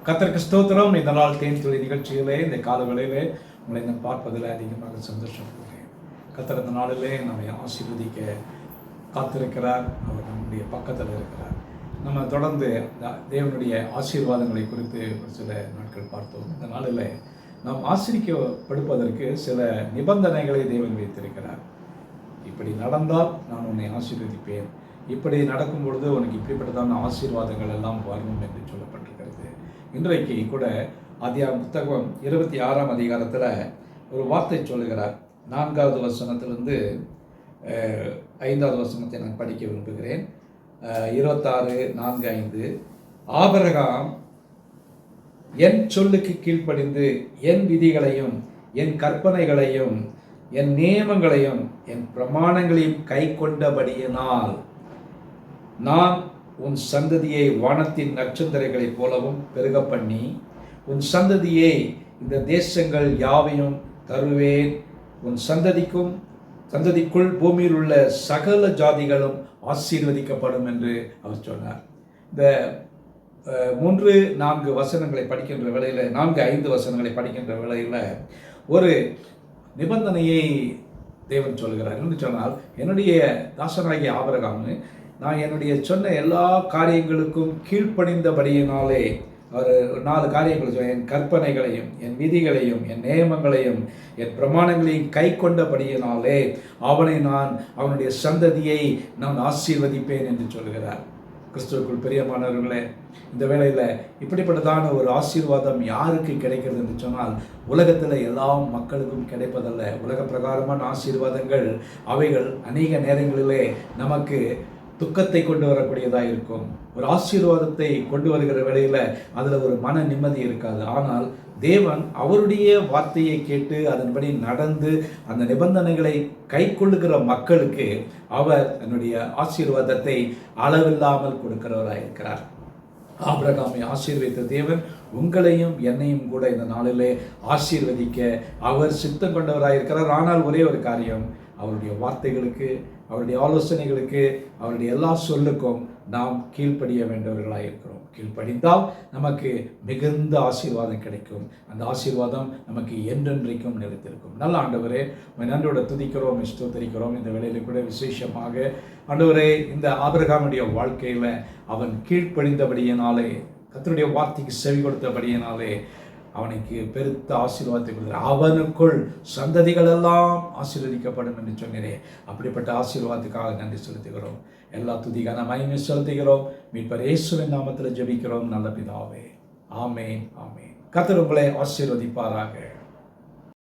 கர்த்தருக்கு ஸ்தோத்திரம். இந்த நாள் தேன் துளி நிகழ்ச்சியிலே இந்த காலவேளையிலே உங்களை நான் பார்ப்பதில் அதிகமாக சந்தோஷப்படுகிறேன். கர்த்தர் இந்த நாளிலே நம்மை ஆசீர்வதிக்க காத்திருக்கிறார். அவர் நம்முடைய பக்கத்தில் இருக்கிறார். நம்ம தொடர்ந்து தேவனுடைய ஆசீர்வாதங்களை குறித்து ஒரு சில நாட்கள் பார்த்தோம். இந்த நாளில் நாம் ஆசீர்வதிக்கப்படுவதற்கு சில நிபந்தனைகளை தேவன் வைத்திருக்கிறார். இப்படி நடந்தால் நான் உன்னை ஆசீர்வதிப்பேன், இப்படி நடக்கும் பொழுது உனக்கு இப்படிப்பட்டதான ஆசீர்வாதங்கள் எல்லாம் வரும் என்று சொல்லப்பட்டிருக்கிறது. இன்றைக்கு கூட புத்தகம் 26ஆம் அதிகாரத்தில் ஒரு வார்த்தை சொல்லுகிறார். 4வது வசனத்திலிருந்து 5வது வசனத்தை நான் படிக்க விரும்புகிறேன். 26:4-5 ஆபிரகாம் என் சொல்லுக்கு கீழ்ப்படிந்து என் விதிகளையும் என் கற்பனைகளையும் என் நியமங்களையும் என் பிரமாணங்களையும் கை கொண்டபடியினால் நான் உன் சந்ததியை வானத்தின் நட்சத்திரங்களைப் போலவும் பெருக பண்ணி உன் சந்ததியை இந்த தேசங்கள் யாவையும் தருவேன். உன் சந்ததிக்குள் பூமியில் உள்ள சகல ஜாதிகளும் ஆசீர்வதிக்கப்படும் என்று அவர் சொன்னார். இந்த 3-4 வசனங்களை படிக்கின்ற வேளையில் 4-5 வசனங்களை படிக்கின்ற வேளையில் ஒரு நிபந்தனையை தேவன் சொல்கிறார். என்று சொன்னால், என்னுடைய தாசனாகிய ஆபிரகாம் நான் என்னுடைய சொன்ன எல்லா காரியங்களுக்கும் கீழ்ப்படிந்தபடியினாலே அவர் 4 காரியங்கள் என் கற்பனைகளையும் என் விதிகளையும் என் நியமங்களையும் என் பிரமாணங்களையும் கை கொண்டபடியினாலே அவனுடைய சந்ததியை நான் ஆசீர்வதிப்பேன் என்று சொல்கிறார். கிறிஸ்துவுக்குள் பிரியமானவர்களே, இந்த வேளையில் இப்படிப்பட்டதான ஒரு ஆசீர்வாதம் யாருக்கு கிடைக்கிறது என்று சொன்னால், உலகத்தில் எல்லா மக்களுக்கும் கிடைப்பதல்ல. உலக பிரகாரமான ஆசீர்வாதங்கள் அவைகள் அநேக நேரங்களிலே நமக்கு துக்கத்தை கொண்டு வரக்கூடியதாக இருக்கும். ஒரு ஆசீர்வாதத்தை கொண்டு வருகிற வேளையில் அதில் ஒரு மன நிம்மதி இருக்காது. ஆனால் தேவன் அவருடைய வார்த்தையை கேட்டு அதன்படி நடந்து அந்த நிபந்தனைகளை கை கொள்ளுகிற மக்களுக்கு அவர் என்னுடைய ஆசீர்வாதத்தை அளவில்லாமல் கொடுக்கிறவராக இருக்கிறார். ஆபிரகாமை ஆசீர்வதித்த தேவன் உங்களையும் என்னையும் கூட இந்த நாளிலே ஆசீர்வதிக்க அவர் சித்தம் கொண்டவராக இருக்கிறார். ஆனால் ஒரே ஒரு காரியம், அவருடைய வார்த்தைகளுக்கு, அவருடைய ஆலோசனைகளுக்கு, அவருடைய எல்லா சொல்லுக்கும் நாம் கீழ்ப்படிய வேண்டவர்களாக இருக்கிறோம். கீழ்ப்படிந்தால் நமக்கு மிகுந்த ஆசீர்வாதம் கிடைக்கும். அந்த ஆசீர்வாதம் நமக்கு என்றென்றைக்கும் நிலைத்திருக்கும். நல்ல ஆண்டவரே, நன்றியோட துதிக்கிறோம், ஸ்தோத்திரிக்கிறோம். இந்த வேளையில் கூட விசேஷமாக ஆண்டவரே, இந்த ஆபிரகாமுடைய வாழ்க்கையில் அவன் கீழ்ப்படிந்தபடியினாலே, கர்த்தருடைய வார்த்தைக்கு செவி கொடுத்தபடியினாலே அவனுக்கு பெருத்த ஆசீர்வாதத்தை கொடுத்தார். அவனுக்குள் சந்ததிகள் எல்லாம் ஆசீர்வதிக்கப்படும் என்று சொன்னேனே, அப்படிப்பட்ட ஆசீர்வாதத்துக்காக நன்றி செலுத்துகிறோம். எல்லா துதிக்கான மகிமை செலுத்துகிறோம். மீட்பர் இயேசுவின் நாமத்தில் ஜெபிக்கிறோம் நல்ல பிதாவே. ஆமேன், ஆமேன். கர்த்தர் உங்களை ஆசீர்வதிப்பாராக.